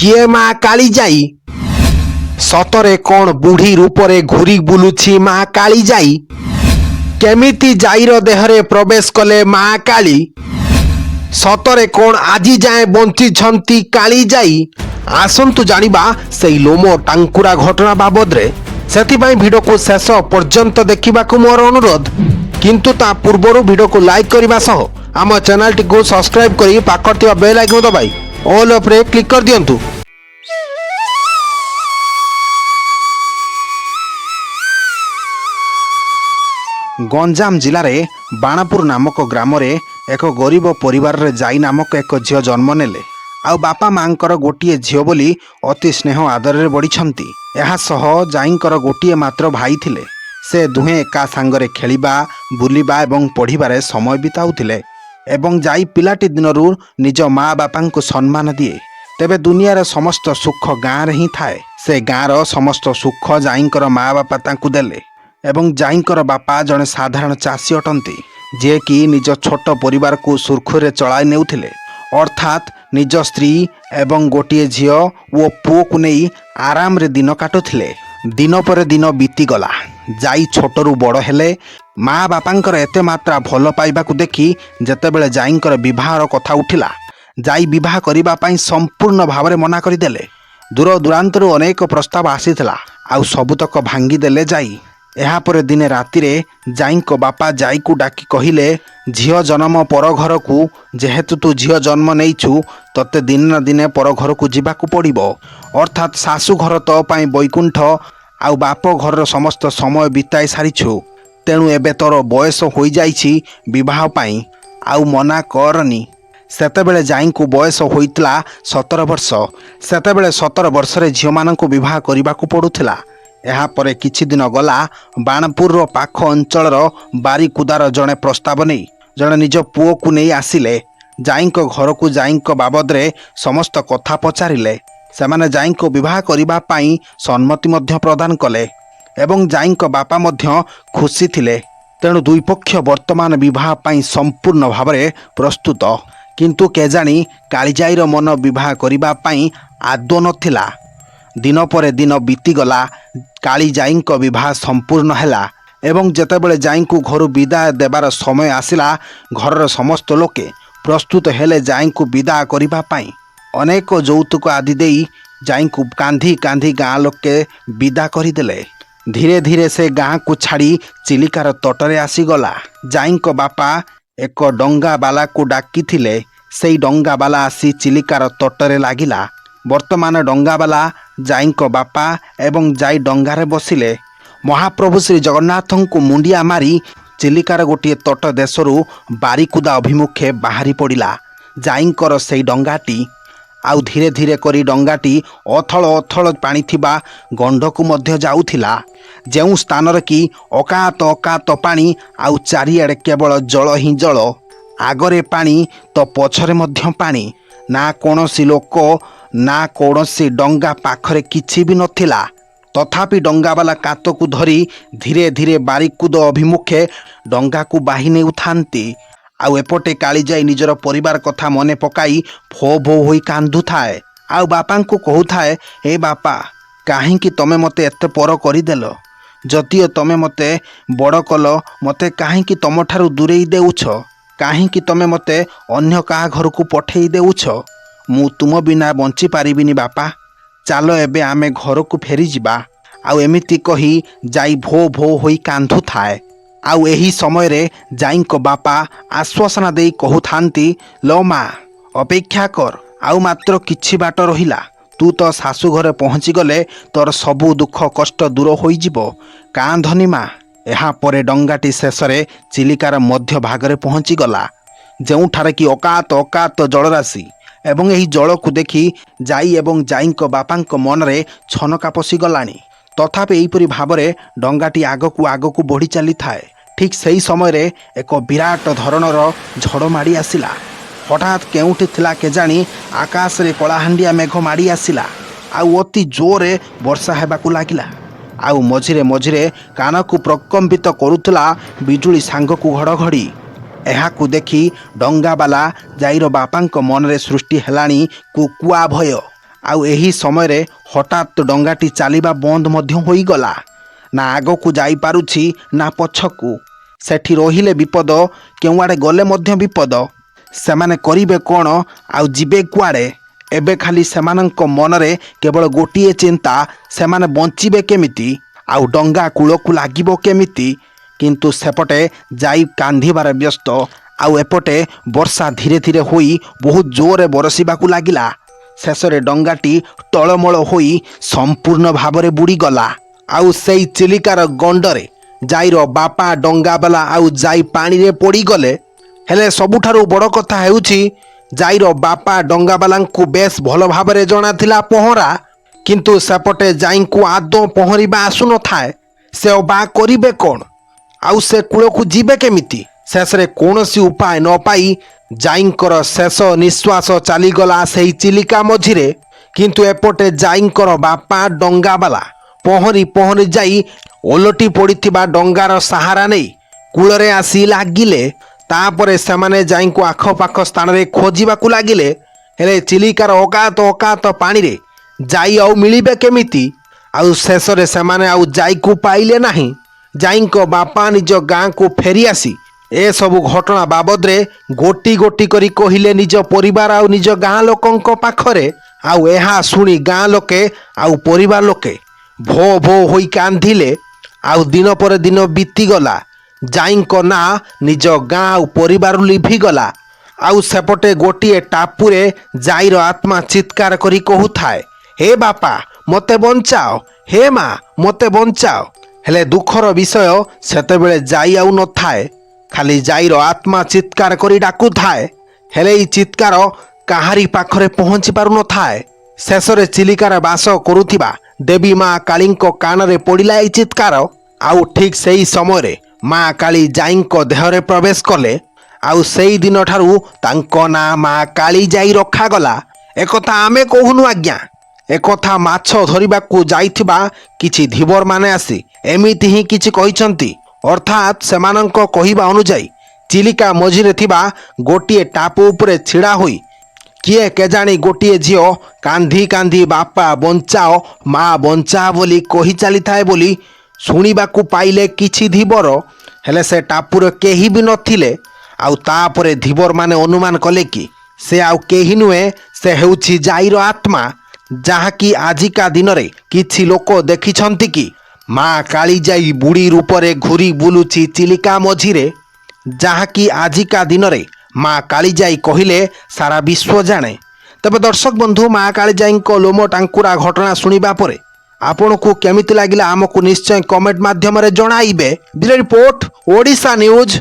କିଏ ମା କାଳିଜାଇ? ସତରେ କ'ଣ ବୁଢ଼ୀ ରୂପରେ ଘୁରି ବୁଲୁଛି ମା କାଳିଜାଇ? କେମିତି ଜାଇର ଦେହରେ ପ୍ରବେଶ କଲେ ମା କାଳି? ସତରେ କ'ଣ ଆଜି ଯାଏଁ ବଞ୍ଚିଛନ୍ତି କାଳିଜାଇ? ଆସନ୍ତୁ ଜାଣିବା ସେଇ ଲୋମ ଟାଙ୍କୁରା ଘଟଣା ବାବଦରେ। ସେଥିପାଇଁ ଭିଡ଼ିଓକୁ ଶେଷ ପର୍ଯ୍ୟନ୍ତ ଦେଖିବାକୁ ମୋର ଅନୁରୋଧ। କିନ୍ତୁ ତା ପୂର୍ବରୁ ଭିଡ଼ିଓକୁ ଲାଇକ୍ କରିବା ସହ ଆମ ଚ୍ୟାନେଲଟିକୁ ସବସ୍କ୍ରାଇବ୍ କରି ପାଖରେ ଥିବା ବେଲ୍ ଆଇକନ୍ ଦବାଇ ଅଲ୍ ଉପରେ କ୍ଲିକ୍ କରିଦିଅନ୍ତୁ। ଗଞ୍ଜାମ ଜିଲ୍ଲାରେ ବାଣପୁର ନାମକ ଗ୍ରାମରେ ଏକ ଗରିବ ପରିବାରରେ ଜାଇ ନାମକ ଏକ ଝିଅ ଜନ୍ମ ନେଲେ। ଆଉ ବାପା ମାଆଙ୍କର ଗୋଟିଏ ଝିଅ ବୋଲି ଅତି ସ୍ନେହ ଆଦରରେ ବଢ଼ିଛନ୍ତି। ଏହା ସହ ଜାଇଙ୍କର ଗୋଟିଏ ମାତ୍ର ଭାଇ ଥିଲେ। ସେ ଦୁହେଁ ଏକା ସାଙ୍ଗରେ ଖେଳିବା, ବୁଲିବା ଏବଂ ପଢ଼ିବାରେ ସମୟ ବିତାଉଥିଲେ। ଏବଂ ଜାଇ ପିଲାଟି ଦିନରୁ ନିଜ ମା ବାପାଙ୍କୁ ସମ୍ମାନ ଦିଏ। ତେବେ ଦୁନିଆର ସମସ୍ତ ସୁଖ ଗାଁରେ ହିଁ ଥାଏ। ସେ ଗାଁର ସମସ୍ତ ସୁଖ ଜାଇଙ୍କର ମା ବାପା ତାଙ୍କୁ ଦେଲେ। ଏବଂ ଜାଇଙ୍କର ବାପା ଜଣେ ସାଧାରଣ ଚାଷୀ ଅଟନ୍ତି, ଯିଏକି ନିଜ ଛୋଟ ପରିବାରକୁ ସୁରୁଖୁରୁରେ ଚଳାଇ ନେଉଥିଲେ। ଅର୍ଥାତ୍ ନିଜ ସ୍ତ୍ରୀ ଏବଂ ଗୋଟିଏ ଝିଅ ଓ ପୁଅକୁ ନେଇ ଆରାମରେ ଦିନ କାଟୁଥିଲେ। ଦିନ ପରେ ଦିନ ବିତିଗଲା। ଜାଇ ଛୋଟରୁ ବଡ଼ ହେଲେ। ମା ବାପାଙ୍କର ଏତେ ମାତ୍ରା ଭଲ ପାଇବାକୁ ଦେଖି ଯେତେବେଳେ ଜାଇଙ୍କର ବିବାହର କଥା ଉଠିଲା, ଜାଇ ବିବାହ କରିବା ପାଇଁ ସମ୍ପୂର୍ଣ୍ଣ ଭାବରେ ମନା କରିଦେଲେ। ଦୂର ଦୂରାନ୍ତରୁ ଅନେକ ପ୍ରସ୍ତାବ ଆସିଥିଲା, ଆଉ ସବୁତକ ଭାଙ୍ଗିଦେଲେ ଜାଇ। ଏହାପରେ ଦିନେ ରାତିରେ ଜାଇଙ୍କ ବାପା ଜାଇକୁ ଡାକି କହିଲେ, ଝିଅ ଜନ୍ମ ପର ଘରକୁ, ଯେହେତୁ ତୁ ଝିଅ ଜନ୍ମ ନେଇଛୁ ତତେ ଦିନେ ନା ଦିନେ ପର ଘରକୁ ଯିବାକୁ ପଡ଼ିବ। ଅର୍ଥାତ୍ ଶାଶୁ ଘର ତୋ ପାଇଁ ବୈକୁଣ୍ଠ, ଆଉ ବାପ ଘରର ସମସ୍ତ ସମୟ ବିତାଇ ସାରିଛୁ। ତେଣୁ ଏବେ ତୋର ବୟସ ହୋଇଯାଇଛି ବିବାହ ପାଇଁ, ଆଉ ମନା କରନି। ସେତେବେଳେ ଜାଇଙ୍କୁ ବୟସ ହୋଇଥିଲା 17 ବର୍ଷ। ସେତେବେଳେ 17 ବର୍ଷରେ ଝିଅମାନଙ୍କୁ ବିବାହ କରିବାକୁ ପଡ଼ୁଥିଲା। ଏହାପରେ କିଛି ଦିନ ଗଲା। ବାଣପୁରର ପାଖ ଅଞ୍ଚଳର ବାରିକୁଦାର ଜଣେ ପ୍ରସ୍ତାବ ନେଇ ଜଣେ ନିଜ ପୁଅକୁ ନେଇ ଆସିଲେ। ଜାଇଙ୍କ ଘରକୁ ଜାଇଙ୍କ ବାବଦରେ ସମସ୍ତ କଥା ପଚାରିଲେ। ସେମାନେ ଜାଇଙ୍କୁ ବିବାହ କରିବା ପାଇଁ ସମ୍ମତି ମଧ୍ୟ ପ୍ରଦାନ କଲେ ଏବଂ ଜାଇଙ୍କ ବାପା ମଧ୍ୟ ଖୁସି ଥିଲେ। ତେଣୁ ଦୁଇ ପକ୍ଷ ବର୍ତ୍ତମାନ ବିବାହ ପାଇଁ ସମ୍ପୂର୍ଣ୍ଣ ଭାବରେ ପ୍ରସ୍ତୁତ। କିନ୍ତୁ କେଜାଣି କାଳିଜାଇର ମନ ବିବାହ କରିବା ପାଇଁ ଆଦୌ ନଥିଲା। ଦିନ ପରେ ଦିନ ବିତିଗଲା। କାଳିଜାଇଙ୍କ ବିବାହ ସମ୍ପୂର୍ଣ୍ଣ ହେଲା ଏବଂ ଯେତେବେଳେ ଜାଇଙ୍କୁ ଘରୁ ବିଦାୟ ଦେବାର ସମୟ ଆସିଲା, ଘରର ସମସ୍ତ ଲୋକେ ପ୍ରସ୍ତୁତ ହେଲେ ଜାଇଙ୍କୁ ବିଦାୟ କରିବା ପାଇଁ। ଅନେକ ଯୌତୁକ ଆଦି ଦେଇ ଜାଇଙ୍କୁ କାନ୍ଦି କାନ୍ଦି ଗାଁ ଲୋକେ ବିଦା କରିଦେଲେ। ଧୀରେ ଧୀରେ ସେ ଗାଁକୁ ଛାଡ଼ି ଚିଲିକାର ତଟରେ ଆସିଗଲା। ଜାଇଙ୍କ ବାପା ଏକ ଡଙ୍ଗାବାଲାକୁ ଡାକିଥିଲେ। ସେଇ ଡଙ୍ଗାବାଲା ଆସି ଚିଲିକାର ତଟରେ ଲାଗିଲା। ବର୍ତ୍ତମାନ ଡଙ୍ଗାବାଲା, ଜାଇଙ୍କ ବାପା ଏବଂ ଜାଇ ଡଙ୍ଗାରେ ବସିଲେ। ମହାପ୍ରଭୁ ଶ୍ରୀ ଜଗନ୍ନାଥଙ୍କୁ ମୁଣ୍ଡିଆ ମାରି ଚିଲିକାର ଗୋଟିଏ ତଟ ଦେଶରୁ ବାରିକୁଦା ଅଭିମୁଖେ ବାହାରି ପଡ଼ିଲା ଜାଇଙ୍କର ସେଇ ଡଙ୍ଗାଟି। ଆଉ ଧୀରେ ଧୀରେ କରି ଡଙ୍ଗାଟି ଅଥଳ ଅଥଳ ପାଣି ଥିବା ଗଣ୍ଡକୁ ମଧ୍ୟ ଯାଉଥିଲା। ଯେଉଁ ସ୍ଥାନରେ କି ଅକାତ ଅକାତ ପାଣି, ଆଉ ଚାରିଆଡ଼େ କେବଳ ଜଳ ହିଁ ଜଳ। ଆଗରେ ପାଣି ତ ପଛରେ ମଧ୍ୟ ପାଣି। ନା କୌଣସି ଲୋକ, ନା କୌଣସି ଡଙ୍ଗା ପାଖରେ କିଛି ବି ନଥିଲା। ତଥାପି ଡଙ୍ଗାବାଲା କାତକୁ ଧରି ଧୀରେ ଧୀରେ ବାରିକୁଦ ଅଭିମୁଖେ ଡଙ୍ଗାକୁ ବାହି ନେଉଥାନ୍ତି। ଆଉ ଏପଟେ କାଳିଜାଇ ନିଜର ପରିବାର କଥା ମନେ ପକାଇ ଭୋ ଭୋ ହୋଇ କାନ୍ଦୁଥାଏ। ଆଉ ବାପାଙ୍କୁ କହୁଥାଏ, ହେ ବାପା, କାହିଁକି ତମେ ମୋତେ ଏତେ ପର କରିଦେଲ? ଯଦିଓ ତମେ ମୋତେ ବଡ଼ କଲ, ମୋତେ କାହିଁକି ତମଠାରୁ ଦୂରେଇ ଦେଉଛ? କାହିଁକି ତମେ ମୋତେ ଅନ୍ୟ କାହା ଘରକୁ ପଠେଇ ଦେଉଛ? ମୁଁ ତୁମ ବିନା ବଞ୍ଚିପାରିବିନି ବାପା। ଚାଲ ଏବେ ଆମେ ଘରକୁ ଫେରିଯିବା। ଆଉ ଏମିତି କହି ଜାଇ ଭୋ ଭୋ ହୋଇ କାନ୍ଦୁଥାଏ। ଆଉ ଏହି ସମୟରେ ଜାଇଙ୍କ ବାପା ଆଶ୍ୱାସନା ଦେଇ କହୁଥାନ୍ତି, ଲୋ ମା, ଅପେକ୍ଷା କର। ଆଉ ମାତ୍ର କିଛି ବାଟ ରହିଲା। ତୁ ତ ଶାଶୁ ଘରେ ପହଞ୍ଚିଗଲେ ତୋର ସବୁ ଦୁଃଖ କଷ୍ଟ ଦୂର ହୋଇଯିବ। କାନ୍ଦନି ମା। ଏହାପରେ ଡଙ୍ଗାଟି ଶେଷରେ ଚିଲିକାର ମଧ୍ୟ ଭାଗରେ ପହଞ୍ଚିଗଲା, ଯେଉଁଠାରେ କି ଅକାତ ଅକାତ ଜଳରାଶି। ଏବଂ ଏହି ଜଳକୁ ଦେଖି ଜାଇ ଏବଂ ଜାଇଙ୍କ ବାପାଙ୍କ ମନରେ ଛନକା ପଶିଗଲାଣି। ତଥାପି ଏହିପରି ଭାବରେ ଡଙ୍ଗାଟି ଆଗକୁ ଆଗକୁ ବଢ଼ି ଚାଲିଥାଏ। ଠିକ୍ ସେହି ସମୟରେ ଏକ ବିରାଟ ଧରଣର ଝଡ଼ ମାଡ଼ି ଆସିଲା। ହଠାତ୍ କେଉଁଠି ଥିଲା କେଜାଣି ଆକାଶରେ କଳାହାଣ୍ଡିଆ ମେଘ ମାଡ଼ି ଆସିଲା। ଆଉ ଅତି ଜୋରରେ ବର୍ଷା ହେବାକୁ ଲାଗିଲା। ଆଉ ମଝିରେ ମଝିରେ କାନକୁ ପ୍ରକମ୍ପିତ କରୁଥିଲା ବିଜୁଳି ସାଙ୍ଗକୁ ଘଡ଼ଘଡ଼ି। ଏହାକୁ ଦେଖି ଡଙ୍ଗାବାଲା ଜାଇର ବାପାଙ୍କ ମନରେ ସୃଷ୍ଟି ହେଲାଣି କୁକୁଆ ଭୟ। ଆଉ ଏହି ସମୟରେ ହଠାତ୍ ଡଙ୍ଗାଟି ଚାଲିବା ବନ୍ଦ ମଧ୍ୟ ହୋଇଗଲା। ନା ଆଗକୁ ଯାଇପାରୁଛି ନା ପଛକୁ। ସେଠି ରହିଲେ ବିପଦ, କେଉଁଆଡ଼େ ଗଲେ ମଧ୍ୟ ବିପଦ। ସେମାନେ କରିବେ କ'ଣ ଆଉ ଯିବେ କୁଆଡ଼େ? ଏବେ ଖାଲି ସେମାନଙ୍କ ମନରେ କେବଳ ଗୋଟିଏ ଚିନ୍ତା, ସେମାନେ ବଞ୍ଚିବେ କେମିତି ଆଉ ଡଙ୍ଗା କୂଳକୁ ଲାଗିବ କେମିତି। କିନ୍ତୁ ସେପଟେ ଯାଇ କାନ୍ଦିବାରେ ବ୍ୟସ୍ତ, ଆଉ ଏପଟେ ବର୍ଷା ଧୀରେ ଧୀରେ ହୋଇ ବହୁତ ଜୋରରେ ବରସିବାକୁ ଲାଗିଲା। ଶେଷରେ ଡଙ୍ଗାଟି ଟଳମଳ ହୋଇ ସମ୍ପୂର୍ଣ୍ଣ ଭାବରେ ବୁଡ଼ିଗଲା। ଆଉ ସେଇ ଚିଲିକାର ଗଣ୍ଡରେ ଜାଇର ବାପା ଡଙ୍ଗାବାଲା ଆଉ ଜାଇ ପାଣିରେ ପଡ଼ିଗଲେ। ହେଲେ ସବୁଠାରୁ ବଡ଼ କଥା ହେଉଛି ଜାଇର ବାପା ଡଙ୍ଗାବାଲାଙ୍କୁ ବେଶ ଭଲ ଭାବରେ ଜଣାଥିଲା ପହଁରା, କିନ୍ତୁ ସେପଟେ ଜାଇଙ୍କୁ ଆଦୌ ପହଁରିବା ଆସୁନଥାଏ। ସେ ଅବା କରିବେ କ'ଣ ଆଉ ସେ କୂଳକୁ ଯିବେ କେମିତି? ଶେଷରେ କୌଣସି ଉପାୟ ନ ପାଇ ଜାଇଙ୍କର ଶେଷ ନିଶ୍ୱାସ ଚାଲିଗଲା ସେହି ଚିଲିକା ମଝିରେ। କିନ୍ତୁ ଏପଟେ ଜାଇଙ୍କର ବାପା ଡଙ୍ଗାବାଲା ପହଁରି ପହଁରି ଯାଇ ଓଲଟି ପଡ଼ିଥିବା ଡଙ୍ଗାର ସାହାରା ନେଇ କୂଳରେ ଆସି ଲାଗିଲେ। ତାପରେ ସେମାନେ ଜାଇଙ୍କୁ ଆଖପାଖ ସ୍ଥାନରେ ଖୋଜିବାକୁ ଲାଗିଲେ। ହେଲେ ଚିଲିକାର ଅକାତ ଅକାତ ପାଣିରେ ଜାଇ ଆଉ ମିଳିବେ କେମିତି? ଆଉ ଶେଷରେ ସେମାନେ ଆଉ ଜାଇକୁ ପାଇଲେ ନାହିଁ। ଜାଇଙ୍କ ବାପା ନିଜ ଗାଁକୁ ଫେରିଆସି ଏସବୁ ଘଟଣା ବାବଦରେ ଗୋଟି ଗୋଟି କରି କହିଲେ ନିଜ ପରିବାର ଆଉ ନିଜ ଗାଁ ଲୋକଙ୍କ ପାଖରେ। ଆଉ ଏହା ଶୁଣି ଗାଁ ଲୋକେ ଆଉ ପରିବାର ଲୋକେ ଭୋ ଭୋ ହୋଇ କାନ୍ଦିଲେ। ଆଉ ଦିନ ପରେ ଦିନ ବିତିଗଲା। ଜାଇଙ୍କ ନାଁ ନିଜ ଗାଁ ଆଉ ପରିବାରରୁ ଲିଭିଗଲା। ଆଉ ସେପଟେ ଗୋଟିଏ ଟାପୁରେ ଜାଇର ଆତ୍ମା ଚିତ୍କାର କରି କହୁଥାଏ, ହେ ବାପା ମୋତେ ବଞ୍ଚାଅ, ହେ ମା ମୋତେ ବଞ୍ଚାଅ। ହେଲେ ଦୁଃଖର ବିଷୟ, ସେତେବେଳେ ଜାଇ ଆଉ ନଥାଏ। ଖାଲି ଜାଇର ଆତ୍ମା ଚିତ୍କାର କରି ଡାକୁଥାଏ। ହେଲେ ଏହି ଚିତ୍କାର କାହାରି ପାଖରେ ପହଞ୍ଚି ପାରୁନଥାଏ। ଶେଷରେ ଚିଲିକାର ବାସ କରୁଥିବା ଦେବୀ ମା କାଳୀଙ୍କ କାନରେ ପଡ଼ିଲା ଏହି ଚିତ୍କାର। ଆଉ ଠିକ୍ ସେହି ସମୟରେ ମା କାଳୀ ଜାଇଙ୍କ ଦେହରେ ପ୍ରବେଶ କଲେ। ଆଉ ସେଇ ଦିନଠାରୁ ତାଙ୍କ ନାଁ ମା କାଳୀ ଜାଇ ରଖାଗଲା। ଏକଥା ଆମେ କହୁନୁ ଆଜ୍ଞା, ଏକଥା ମାଛ ଧରିବାକୁ ଯାଇଥିବା କିଛି ଧୀବରମାନେ ଆସି ଏମିତି ହିଁ କିଛି କହିଛନ୍ତି। ଅର୍ଥାତ୍ ସେମାନଙ୍କ କହିବା ଅନୁଯାୟୀ ଚିଲିକା ମଝିରେ ଥିବା ଗୋଟିଏ ଟାପୁ ଉପରେ ଛିଡ଼ା ହୋଇ କିଏ କେଜାଣି ଗୋଟିଏ ଝିଅ କାନ୍ଦି କାନ୍ଦି ବାପା ବଞ୍ଚାଅ, ମା ବଞ୍ଚାଅ ବୋଲି କହି ଚାଲିଥାଏ ବୋଲି ଶୁଣିବାକୁ ପାଇଲେ କିଛି ଧୀବର। ହେଲେ ସେ ଟାପୁରେ କେହି ବି ନଥିଲେ। ଆଉ ତାପରେ ଧୀବରମାନେ ଅନୁମାନ କଲେ କି ସେ ଆଉ କେହି ନୁହେଁ, ସେ ହେଉଛି ଜାଇର ଆତ୍ମା, ଯାହାକି ଆଜିକା ଦିନରେ କିଛି ଲୋକ ଦେଖିଛନ୍ତି କି ମା କାଳିଜାଇ ବୁଢ଼ୀ ରୂପରେ ଘୁରି ବୁଲୁଛି ଚିଲିକା ମଝିରେ। ଯାହାକି ଆଜିକା ଦିନରେ ମା କାଳିଜାଇ କହିଲେ ସାରା ବିଶ୍ୱ ଜାଣେ। ତେବେ ଦର୍ଶକ ବନ୍ଧୁ, ମା କାଳିଜାଇଙ୍କ ଲୋମ ଟାଙ୍କୁରା ଘଟଣା ଶୁଣିବା ପରେ ଆପଣଙ୍କୁ କେମିତି ଲାଗିଲା ଆମକୁ ନିଶ୍ଚୟ କମେଣ୍ଟ ମାଧ୍ୟମରେ ଜଣାଇବେ। Bureau report, Odisha news.